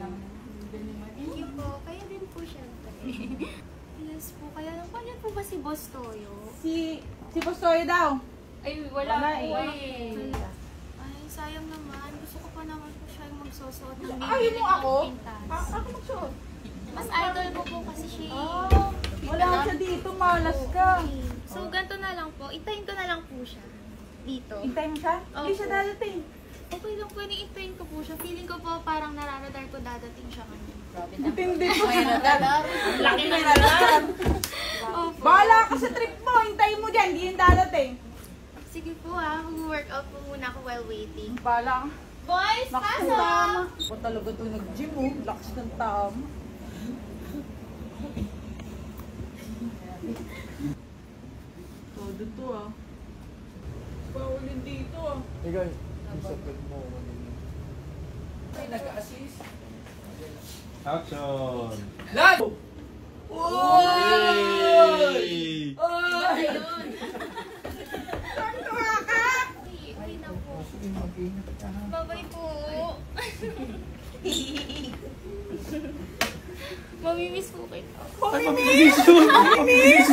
Thank you po. Kaya din po syempre. Yes po. Kaya lang po, yan po ba si Boss Toyo? Si Boss Toyo daw. Ay, wala po eh. Ay, sayang naman. Gusto ko pa naman po siya yung magsusuot ng baby. Ayaw mo ako? Pintas. Ako magsuot. Mas idol ko po kasi siya. Wala siya dito, malas ka. Okay. So, ganito na lang po. Intayin ko na lang po siya. Dito. Intayin mo siya? Hindi siya dadating. Okay lang po, intayin ko po siya. Feeling ko po parang nararadar ko dadating siya kanina. Hindi po. Laki na lang. Opo. Bahala ka sa trip mo. Hintayin mo dyan. Hindi yung dadating. Sige po ha. Mag-workout po muna ako while waiting. Bahala ka. Boys, Lakas ng pasok! tama. Ako talaga ito nag-gym oh. Lakas ng tama. Todo to ah. Bawalin dito ah. Hey guys, isapin mo. Ay, nag-assist. Action! Live! Oy! Oy! Ayun. Tuwa ka! Okay na po. Sige, mag-ingat ka ha. Bye-bye po. Mamimiss po kayo. Mamimiss! Mamimiss!